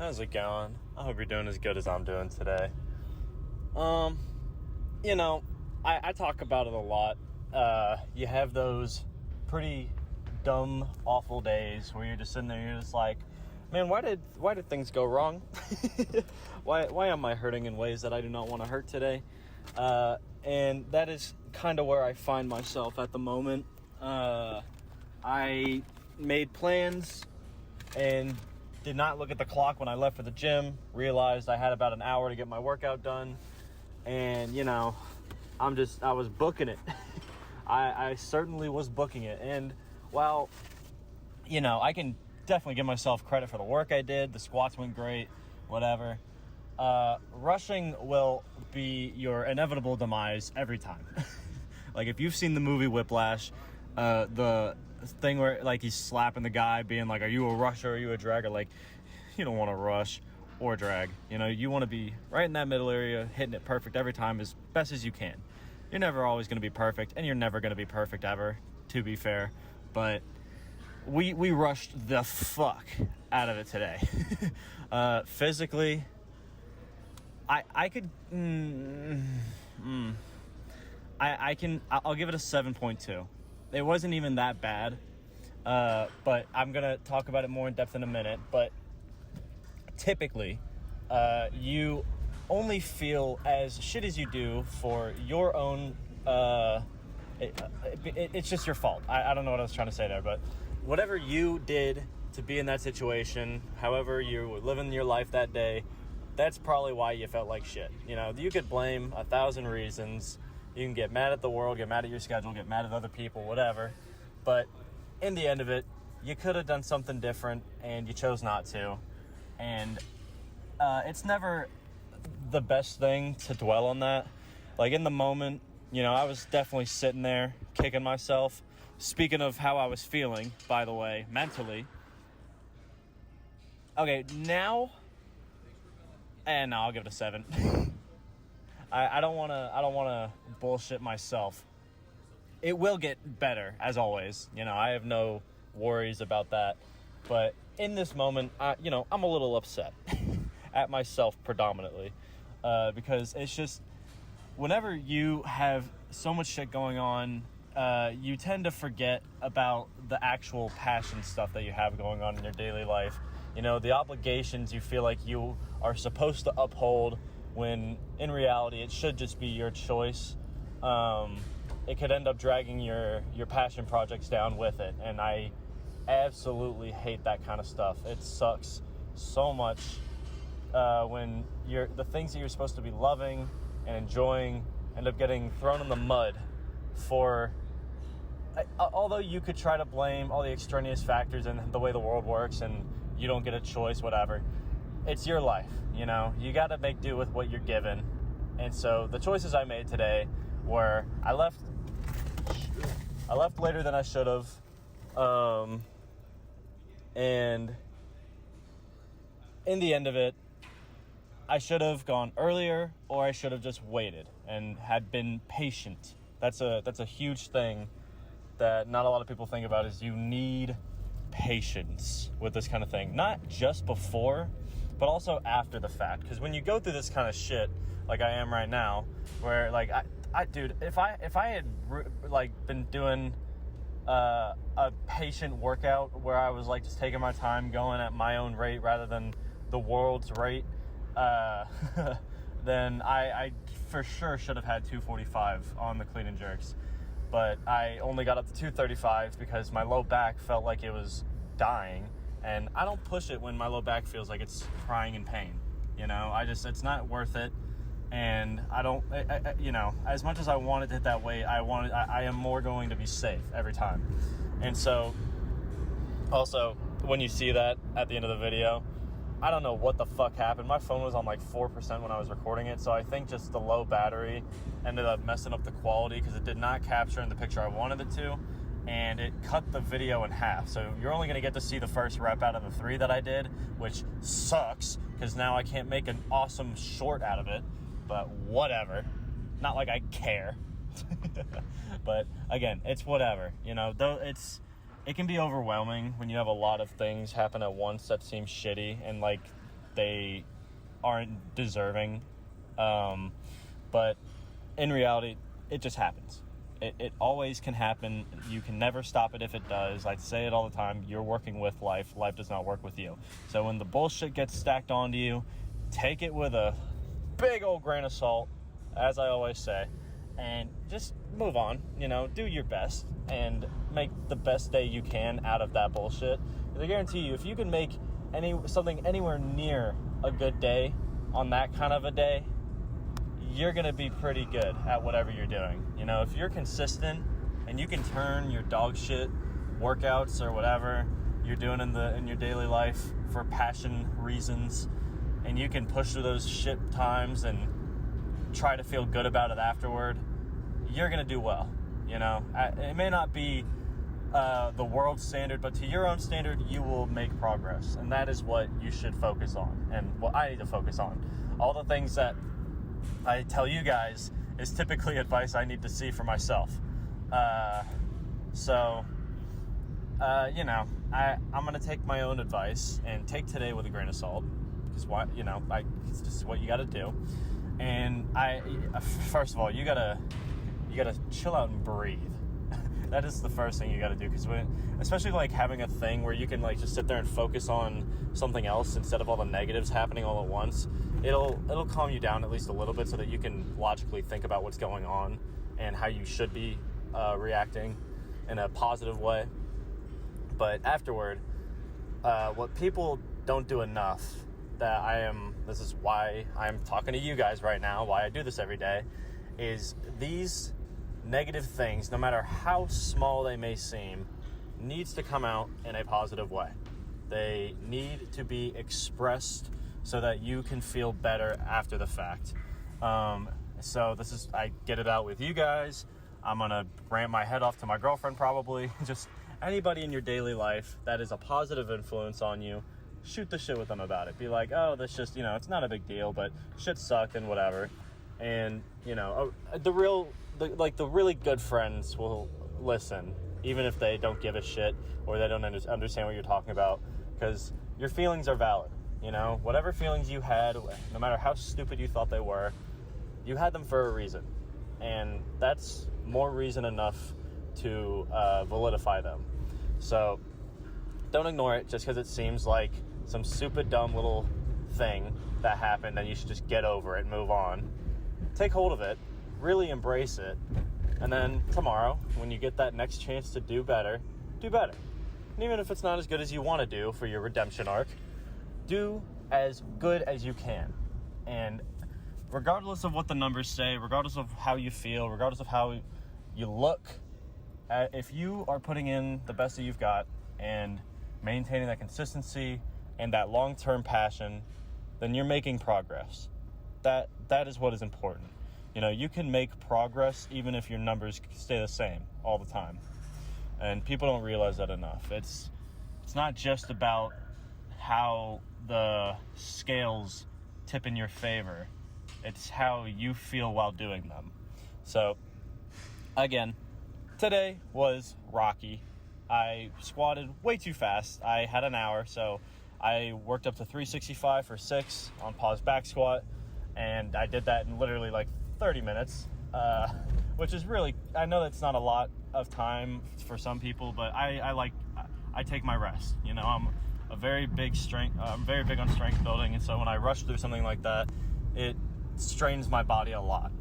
How's it going? I hope you're doing as good as I'm doing today. I talk about it a lot. You have those pretty dumb, awful days where you're just sitting there and you're just like, man, why did things go wrong? Why am I hurting in ways that I do not want to hurt today? And that is kind of where I find myself at the moment. I made plans and did not look at the clock when I left for the gym, realized I had about an hour to get my workout done, and, I was booking it. I certainly was booking it, and while, I can definitely give myself credit for the work I did, the squats went great, whatever, rushing will be your inevitable demise every time. Like, if you've seen the movie Whiplash, the thing where, like, he's slapping the guy being like, are you a rusher or are you a dragger? Like, you don't want to rush or drag. You want to be right in that middle area, hitting it perfect every time as best as you can. You're never always going to be perfect, and you're never going to be perfect ever, to be fair. But we rushed the fuck out of it today. Physically, I'll give it a 7.2. It wasn't even that bad, but I'm going to talk about it more in depth in a minute. But typically, you only feel as shit as you do for your own, it's just your fault. I don't know what I was trying to say there, but whatever you did to be in that situation, however you were living your life that day, that's probably why you felt like shit. You could blame 1,000 reasons. You can get mad at the world, get mad at your schedule, get mad at other people, whatever. But in the end of it, you could have done something different, and you chose not to. And it's never the best thing to dwell on that. Like, in the moment, I was definitely sitting there, kicking myself. Speaking of how I was feeling, by the way, mentally. Okay, now... no, I'll give it a 7. I don't want to bullshit myself. It will get better, as always. I have no worries about that. But in this moment, I'm a little upset at myself predominantly, because it's just whenever you have so much shit going on, you tend to forget about the actual passion stuff that you have going on in your daily life. The obligations you feel like you are supposed to uphold, when in reality it should just be your choice. It could end up dragging your passion projects down with it, and I absolutely hate that kind of stuff. It sucks so much when the things that you're supposed to be loving and enjoying end up getting thrown in the mud for... although you could try to blame all the extraneous factors and the way the world works and you don't get a choice, whatever. It's your life, You got to make do with what you're given. And so the choices I made today were I left later than I should have. And in the end of it, I should have gone earlier, or I should have just waited and had been patient. That's a huge thing that not a lot of people think about, is you need patience with this kind of thing. Not just before, but also after the fact. Because when you go through this kind of shit, like I am right now, where, like, dude, if I had been doing a patient workout where I was like just taking my time, going at my own rate rather than the world's rate, then I for sure should have had 245 on the clean and jerks. But I only got up to 235 because my low back felt like it was dying, and I don't push it when my low back feels like it's crying in pain. It's not worth it. And I don't, as much as I wanted it that way, I am more going to be safe every time. And so, also, when you see that at the end of the video, I don't know what the fuck happened. My phone was on like 4% when I was recording it, so I think just the low battery ended up messing up the quality because it did not capture in the picture I wanted it to, and it cut the video in half. So you're only going to get to see the first rep out of the 3 that I did, which sucks because now I can't make an awesome short out of it. But whatever. Not like I care. But again, it's whatever. Though it can be overwhelming when you have a lot of things happen at once that seem shitty, and like they aren't deserving. But in reality, it just happens. It always can happen. You can never stop it if it does. I say it all the time. You're working with life. Life does not work with you. So when the bullshit gets stacked onto you, take it with a big old grain of salt, as I always say, and just move on. Do your best and make the best day you can out of that bullshit. Because I guarantee you, if you can make something anywhere near a good day on that kind of a day, you're going to be pretty good at whatever you're doing. If you're consistent and you can turn your dog shit workouts or whatever you're doing in your daily life for passion reasons, and you can push through those shit times and try to feel good about it afterward, you're going to do well. It may not be the world standard, but to your own standard, you will make progress. And that is what you should focus on, and what I need to focus on. All the things that I tell you guys is typically advice I need to see for myself. I'm going to take my own advice and take today with a grain of salt, because it's just what you got to do. And first of all, you gotta chill out and breathe. That is the first thing you got to do, because especially like having a thing where you can like just sit there and focus on something else instead of all the negatives happening all at once, it'll calm you down at least a little bit so that you can logically think about what's going on and how you should be reacting in a positive way. But afterward, what people don't do enough, this is why I'm talking to you guys right now, why I do this every day, is these negative things, no matter how small they may seem, needs to come out in a positive way. They need to be expressed so that you can feel better after the fact. So I get it out with you guys. I'm gonna rant my head off to my girlfriend, probably. Just anybody in your daily life that is a positive influence on you, shoot the shit with them about it. Be like, oh, that's just, it's not a big deal, but shit sucked and whatever. And, the really good friends will listen, even if they don't give a shit or they don't understand what you're talking about, because your feelings are valid. Whatever feelings you had, no matter how stupid you thought they were, you had them for a reason. And that's more reason enough to validify them. So don't ignore it just because it seems like some stupid, dumb little thing that happened, and you should just get over it and move on. Take hold of it, really embrace it, and then tomorrow, when you get that next chance to do better, do better. And even if it's not as good as you want to do for your redemption arc, do as good as you can. And regardless of what the numbers say, regardless of how you feel, regardless of how you look, if you are putting in the best that you've got and maintaining that consistency and that long-term passion, then you're making progress. That is what is important. You can make progress even if your numbers stay the same all the time. And people don't realize that enough. It's not just about how the scales tip in your favor. It's how you feel while doing them. So, again, today was rocky. I squatted way too fast. I had an hour, so I worked up to 365 for 6 on pause back squat, and I did that in literally like 30 minutes, which is really, I know that's not a lot of time for some people, but I take my rest. I'm very big on strength building, and so when I rush through something like that, it strains my body a lot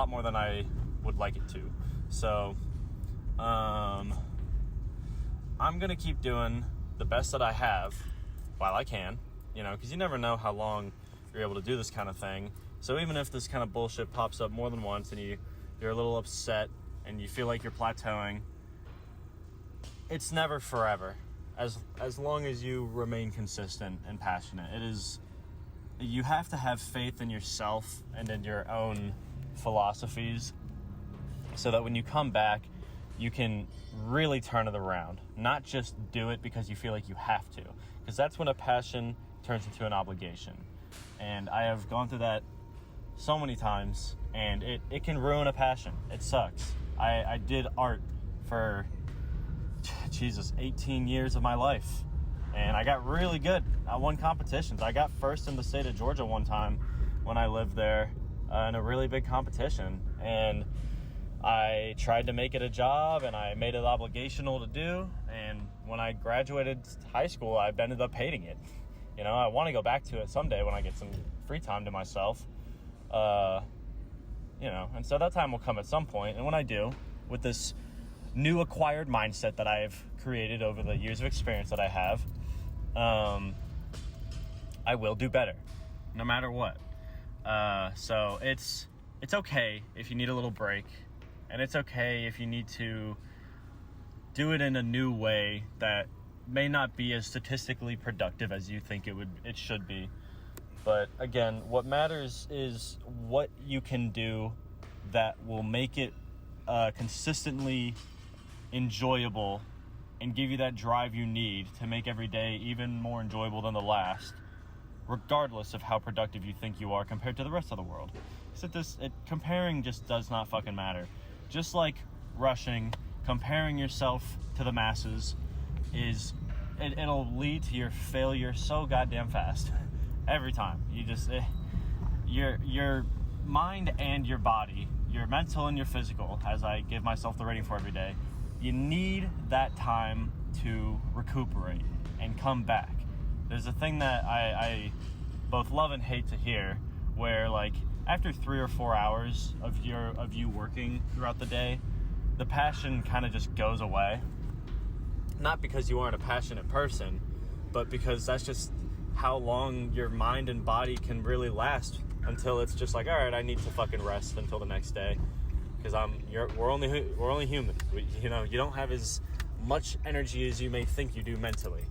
more than I would like it to. So I'm gonna keep doing the best that I have while I can, because you never know how long you're able to do this kind of thing. So even if this kind of bullshit pops up more than once and you're a little upset and you feel like you're plateauing, it's never forever. As long as you remain consistent and passionate, you have to have faith in yourself and in your own philosophies so that when you come back, you can really turn it around. Not just do it because you feel like you have to, because that's when a passion turns into an obligation. And I have gone through that so many times, and it can ruin a passion. It sucks. I did art for 18 years of my life, And I got really good. I won competitions. I got first in the state of Georgia one time when I lived there in a really big competition. And I tried to make it a job, and I made it obligational to do. And when I graduated high school, I ended up hating it. You know, I want to go back to it someday when I get some free time to myself. You know, and so that time will come at some point. And when I do, with this new acquired mindset that I've created over the years of experience that I have, I will do better, no matter what. So it's okay if you need a little break, and it's okay if you need to do it in a new way that may not be as statistically productive as you think it should be. But again, what matters is what you can do that will make it consistently enjoyable and give you that drive you need to make every day even more enjoyable than the last, regardless of how productive you think you are compared to the rest of the world. So comparing just does not fucking matter. Just like rushing, comparing yourself to the masses it'll lead to your failure so goddamn fast. Every time. Your mind and your body, your mental and your physical, as I give myself the rating for every day, you need that time to recuperate and come back. There's a thing that I both love and hate to hear, where like after 3 or 4 hours of you working throughout the day, the passion kind of just goes away. Not because you aren't a passionate person, but because that's just how long your mind and body can really last, until it's just like, all right, I need to fucking rest until the next day, because we're only human. You don't have as much energy as you may think you do mentally,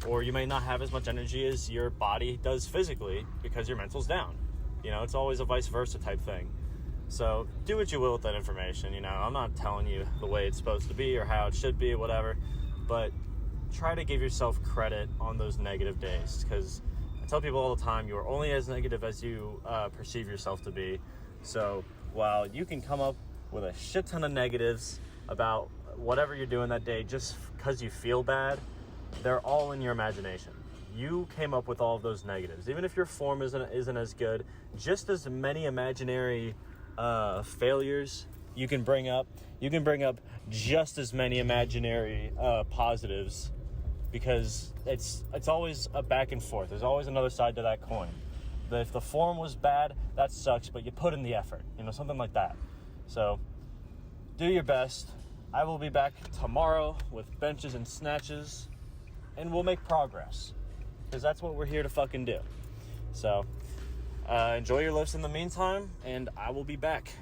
or you may not have as much energy as your body does physically because your mental's down. It's always a vice versa type thing. So do what you will with that information. I'm not telling you the way it's supposed to be or how it should be or whatever, but try to give yourself credit on those negative days, because I tell people all the time, you are only as negative as you perceive yourself to be. So while you can come up with a shit ton of negatives about whatever you're doing that day just because you feel bad, they're all in your imagination. You came up with all of those negatives. Even if your form isn't as good, just as many imaginary failures you can bring up just as many imaginary positives, because it's always a back and forth. There's always another side to that coin. If the form was bad, that sucks, but you put in the effort, something like that. So do your best. I will be back tomorrow with benches and snatches, and we'll make progress, because that's what we're here to fucking do. So enjoy your lifts in the meantime, and I will be back.